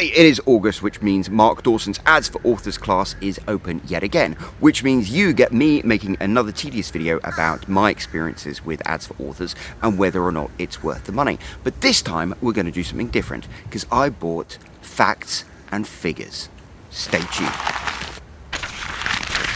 Hey, it is August, which means Mark Dawson's Ads for Authors class is open yet again, which means you get me making another tedious video about my experiences with ads for authors and whether or not it's worth the money. But this time we're going to do something different because I bought facts and figures. Stay tuned.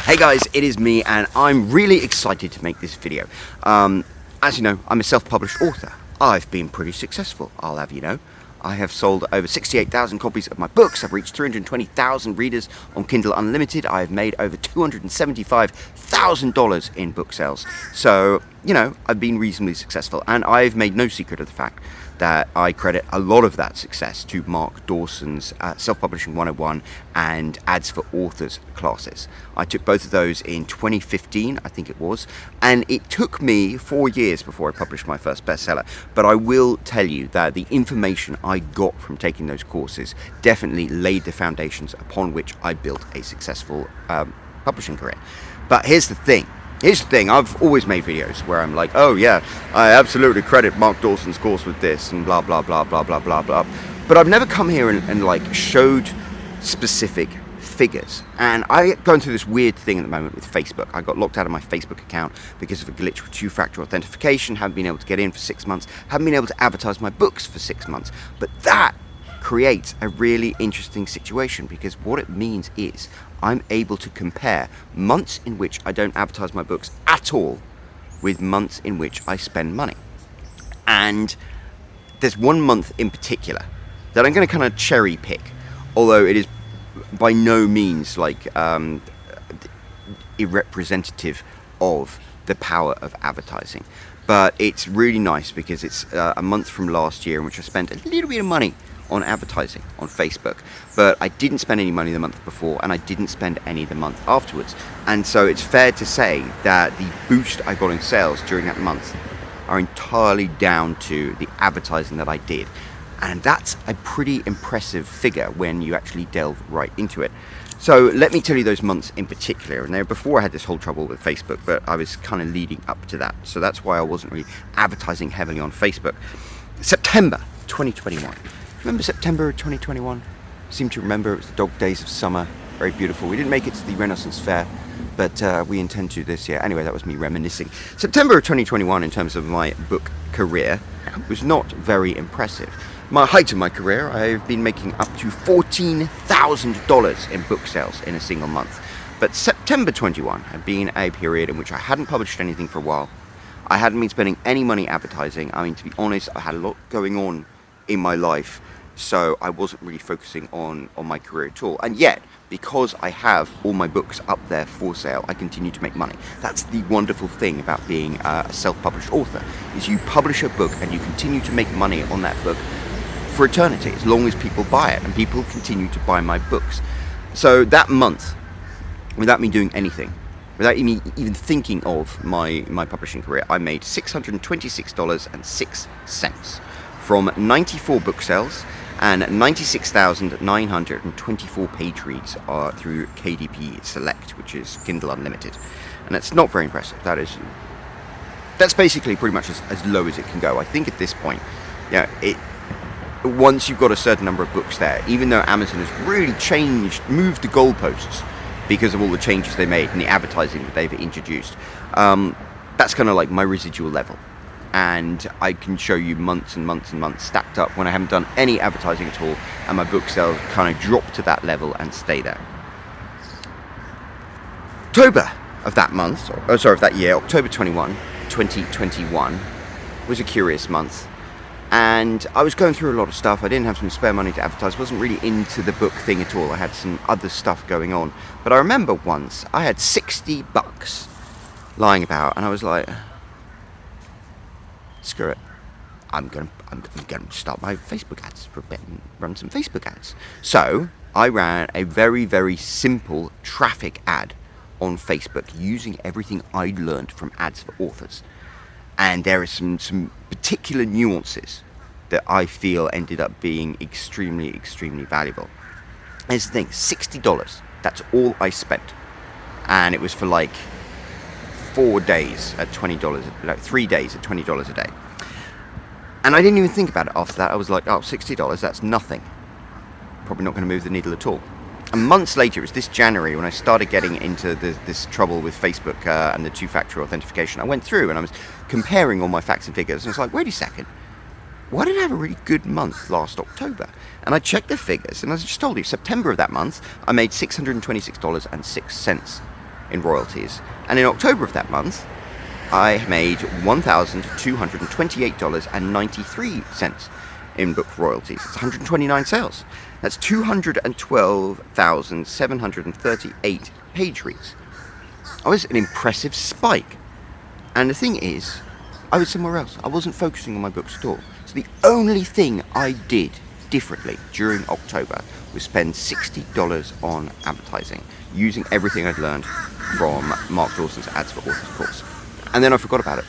Hey guys, it is me and I'm really excited to make this video. As you know, I'm a self-published author. I've been pretty successful, I'll have you know. I have sold over 68,000 copies of my books. I've reached 320,000 readers on Kindle Unlimited. I've made over $275,000 in book sales. So, you know, I've been reasonably successful. And I've made no secret of the fact that I credit a lot of that success to Mark Dawson's Self-Publishing 101 and Ads for Authors classes. I took both of those in 2015, I think it was, and it took me 4 years before I published my first bestseller. But I will tell you that the information I got from taking those courses definitely laid the foundations upon which I built a successful publishing career. But here's the thing, I've always made videos where I'm like, oh yeah, I absolutely credit Mark Dawson's course with this and blah, blah, blah, blah, blah, blah, blah. But I've never come here and like showed specific figures. And I'm going through this weird thing at the moment with Facebook. I got locked out of my Facebook account because of a glitch with two-factor authentication, haven't been able to get in for 6 months, haven't been able to advertise my books for 6 months. But that creates a really interesting situation because what it means is I'm able to compare months in which I don't advertise my books at all with months in which I spend money. And there's one month in particular that I'm going to kind of cherry pick, although it is by no means like irrepresentative of the power of advertising. But it's really nice because it's a month from last year in which I spent a little bit of money on advertising on Facebook, but I didn't spend any money the month before and I didn't spend any the month afterwards. And so it's fair to say that the boost I got in sales during that month are entirely down to the advertising that I did. And that's a pretty impressive figure when you actually delve right into it. So let me tell you those months in particular. And before I had this whole trouble with Facebook, but I was kind of leading up to that. So that's why I wasn't really advertising heavily on Facebook. September 2021. Remember September 2021? Seem to remember it was the dog days of summer. Very beautiful. We didn't make it to the Renaissance Fair, but we intend to this year. Anyway, that was me reminiscing. September of 2021, in terms of my book career, was not very impressive. My height of my career, I've been making up to $14,000 in book sales in a single month. But September 21 had been a period in which I hadn't published anything for a while. I hadn't been spending any money advertising. I mean, to be honest, I had a lot going on in my life, so I wasn't really focusing on my career at all. And yet, because I have all my books up there for sale, I continue to make money. That's the wonderful thing about being a self-published author, is you publish a book and you continue to make money on that book for eternity, as long as people buy it, and people continue to buy my books. So that month, without me doing anything, without me even thinking of my publishing career, I made $626.06 from 94 book sales and 96,924 page reads through KDP Select, which is Kindle Unlimited. And that's not very impressive. That's basically pretty much as low as it can go. I think at this point, once you've got a certain number of books there, even though Amazon has really moved the goalposts because of all the changes they made and the advertising that they've introduced, that's kind of like my residual level. And I can show you months and months and months stacked up when I haven't done any advertising at all and my book sales kind of drop to that level and stay there. October of that year, October 2021, was a curious month. And I was going through a lot of stuff. I didn't have some spare money to advertise. Wasn't really into the book thing at all. I had some other stuff going on. But I remember once I had $60 lying about and I was like, screw it, I'm gonna start my Facebook ads for a bit and run some Facebook ads. So I ran a very, very simple traffic ad on Facebook using everything I'd learned from Ads for Authors. And there are some particular nuances that I feel ended up being extremely, extremely valuable. Here's the thing, $60, that's all I spent. And it was for like 4 days at $20, like 3 days at $20 a day. And I didn't even think about it after that. I was like, oh, $60, that's nothing. probably not going to move the needle at all. And months later, it was this January when I started getting into this trouble with Facebook and the two-factor authentication. I went through and I was comparing all my facts and figures, and it's like, wait a second, why did I have a really good month last October? And I checked the figures, and as I just told you, September of that month, I made $626.06 in royalties. And in October of that month, I made $1,228.93 in book royalties. It's 129 sales. That's 212,738 page reads. That was an impressive spike. And the thing is, I was somewhere else. I wasn't focusing on my books at all. So the only thing I did differently during October was spend $60 on advertising, using everything I'd learned from Mark Dawson's Ads for Authors course. And then I forgot about it.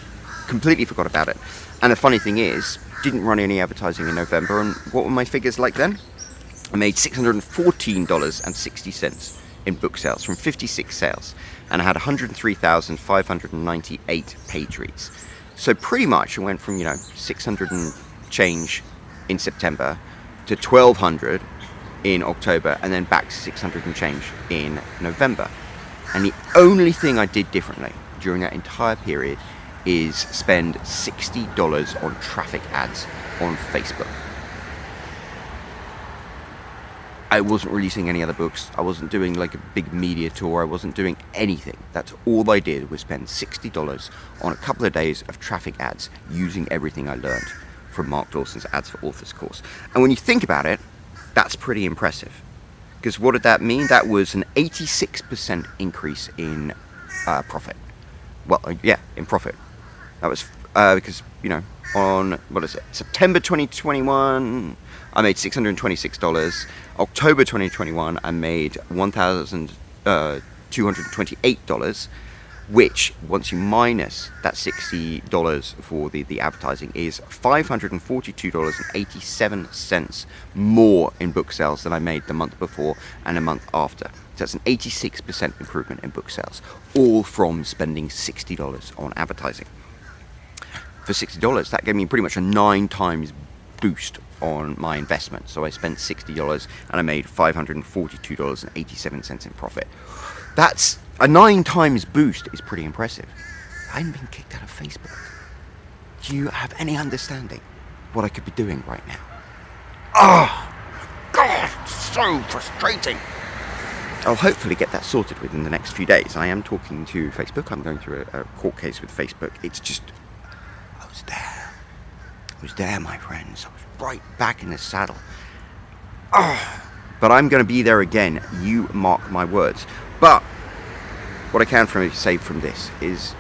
Completely forgot about it. And the funny thing is, didn't run any advertising in November, and what were my figures like then? I made $614.60 in book sales from 56 sales, and I had 103,598 page reads. So pretty much I went from 600 and change in September to 1,200 in October, and then back to 600 and change in November. And the only thing I did differently during that entire period is spend $60 on traffic ads on Facebook. I wasn't releasing any other books. I wasn't doing like a big media tour. I wasn't doing anything. That's all I did was spend $60 on a couple of days of traffic ads using everything I learned from Mark Dawson's Ads for Authors course. And when you think about it, that's pretty impressive. Because what did that mean? That was an 86% increase in profit. Well, in profit. That was because, on, September 2021, I made $626. October 2021, I made $1,228, which, once you minus that $60 for the advertising, is $542.87 more in book sales than I made the month before and the month after. So that's an 86% improvement in book sales, all from spending $60 on advertising. For $60, that gave me pretty much a 9 times boost on my investment. So I spent $60 and I made $542.87 in profit. That's a 9 times boost is pretty impressive. I hadn't been kicked out of Facebook. Do you have any understanding what I could be doing right now? Oh, God, it's so frustrating. I'll hopefully get that sorted within the next few days. I am talking to Facebook. I'm going through a court case with Facebook. It's just, I was there, my friends. I was right back in the saddle. But I'm going to be there again. You mark my words. But what I can say from this is,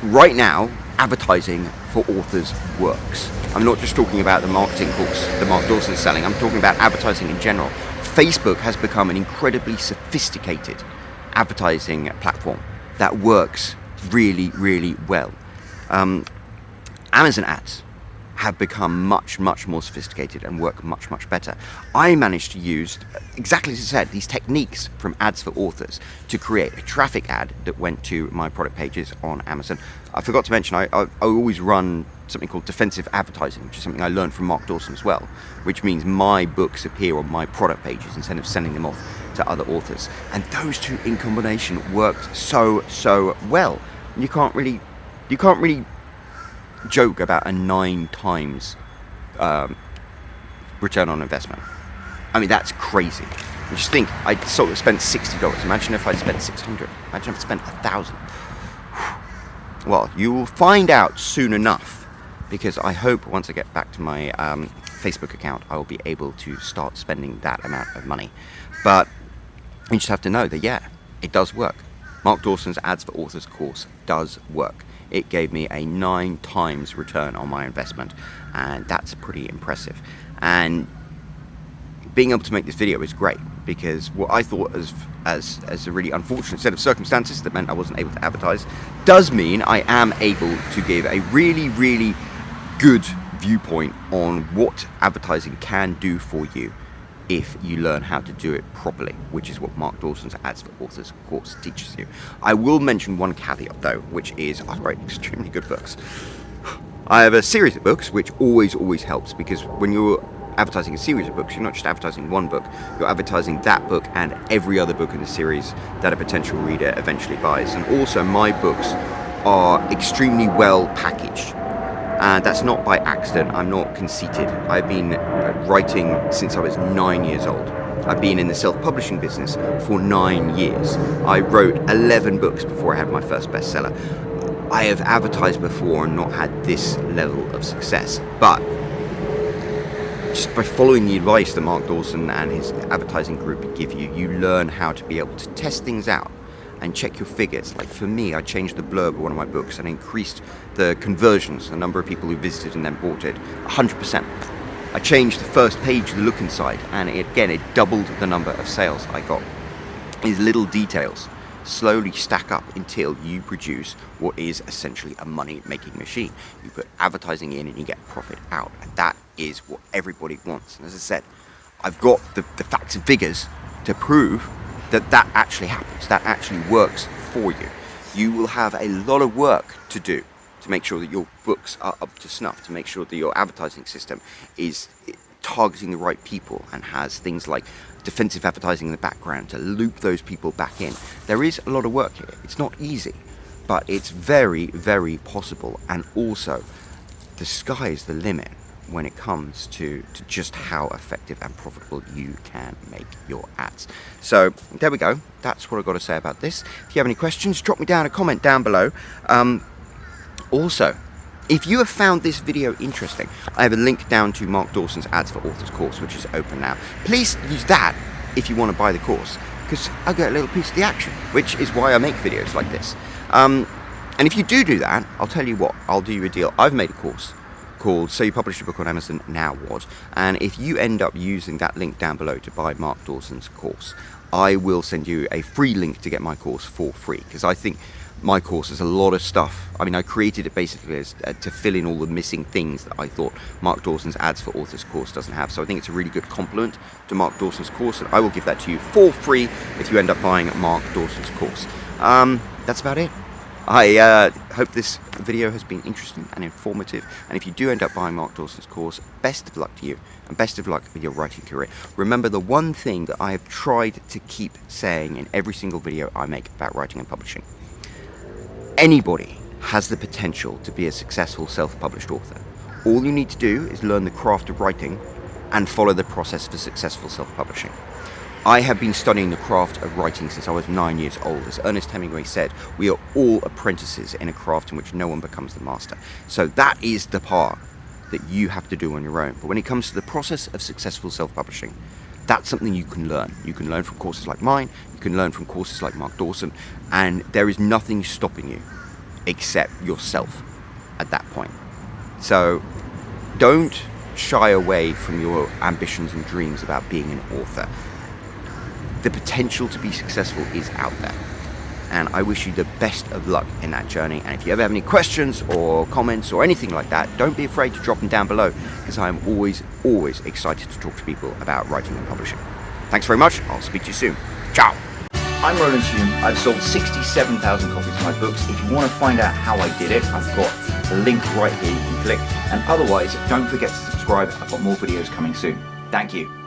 right now, advertising for authors works. I'm not just talking about the marketing course that Mark Dawson's selling. I'm talking about advertising in general. Facebook has become an incredibly sophisticated advertising platform that works really, really well. Amazon ads have become much, much more sophisticated and work much, much better. I managed to use, exactly as I said, these techniques from Ads for Authors to create a traffic ad that went to my product pages on Amazon. I forgot to mention, I always run something called defensive advertising, which is something I learned from Mark Dawson as well, which means my books appear on my product pages instead of sending them off to other authors. And those two in combination worked so well. You can't really joke about a 9 times return on investment. I mean, that's crazy. You just think, I sort of spent $60. Imagine if I spent $600. Imagine if I spent $1,000. Well, you will find out soon enough, because I hope once I get back to my Facebook account, I will be able to start spending that amount of money. But you just have to know that, it does work. Mark Dawson's Ads for Authors course does work. It gave me a 9 times return on my investment, and that's pretty impressive. And being able to make this video is great, because what I thought as a really unfortunate set of circumstances that meant I wasn't able to advertise does mean I am able to give a really, really good viewpoint on what advertising can do for you if you learn how to do it properly, which is what Mark Dawson's Ads for Authors course teaches you. I will mention one caveat though, which is I write extremely good books. I have a series of books which always helps, because when you're advertising a series of books. You're not just advertising one book, you're advertising that book and every other book in the series that a potential reader eventually buys. And also, my books are extremely well packaged. And that's not by accident. I'm not conceited. I've been writing since I was 9 years old. I've been in the self-publishing business for 9 years. I wrote 11 books before I had my first bestseller. I have advertised before and not had this level of success. But just by following the advice that Mark Dawson and his advertising group give you, you learn how to be able to test things out and check your figures. Like for me, I changed the blurb of one of my books and increased the conversions, the number of people who visited and then bought it, 100%. I changed the first page, the look inside, and it doubled the number of sales I got. These little details slowly stack up until you produce what is essentially a money-making machine. You put advertising in and you get profit out, and that is what everybody wants. And as I said, I've got the facts and figures to prove that actually happens, that actually works for you. You will have a lot of work to do to make sure that your books are up to snuff, to make sure that your advertising system is targeting the right people and has things like defensive advertising in the background to loop those people back in. There is a lot of work here. It's not easy, but it's very, very possible. And also, the sky is the limit when it comes to just how effective and profitable you can make your ads. So there we go. That's what I've got to say about this. If you have any questions, drop me down a comment down below. Also, if you have found this video interesting, I have a link down to Mark Dawson's Ads for Authors course, which is open now. Please use that if you want to buy the course, because I get a little piece of the action, which is why I make videos like this. And if you do that, I'll tell you what, I'll do you a deal. I've made a course called So You Published a Book on Amazon, Now What? And if you end up using that link down below to buy Mark Dawson's course, I will send you a free link to get my course for free, because I think my course has a lot of stuff. I mean, I created it basically as, to fill in all the missing things that I thought Mark Dawson's Ads for Authors course doesn't have. So I think it's a really good complement to Mark Dawson's course, and I will give that to you for free if you end up buying Mark Dawson's course. That's about it. I hope this video has been interesting and informative, and if you do end up buying Mark Dawson's course, best of luck to you, and best of luck with your writing career. Remember the one thing that I have tried to keep saying in every single video I make about writing and publishing. Anybody has the potential to be a successful self-published author. All you need to do is learn the craft of writing and follow the process for successful self-publishing. I have been studying the craft of writing since I was 9 years old. As Ernest Hemingway said, we are all apprentices in a craft in which no one becomes the master. So that is the part that you have to do on your own. But when it comes to the process of successful self-publishing, that's something you can learn. You can learn from courses like mine, you can learn from courses like Mark Dawson, and there is nothing stopping you except yourself at that point. So don't shy away from your ambitions and dreams about being an author. The potential to be successful is out there, and I wish you the best of luck in that journey. And if you ever have any questions or comments or anything like that, don't be afraid to drop them down below, because I am always excited to talk to people about writing and publishing. Thanks very much. I'll speak to you soon. Ciao. I'm Roland Hume. I've sold 67,000 copies of my books. If you want to find out how I did it, I've got a link right here you can click. And otherwise, don't forget to subscribe. I've got more videos coming soon. Thank you.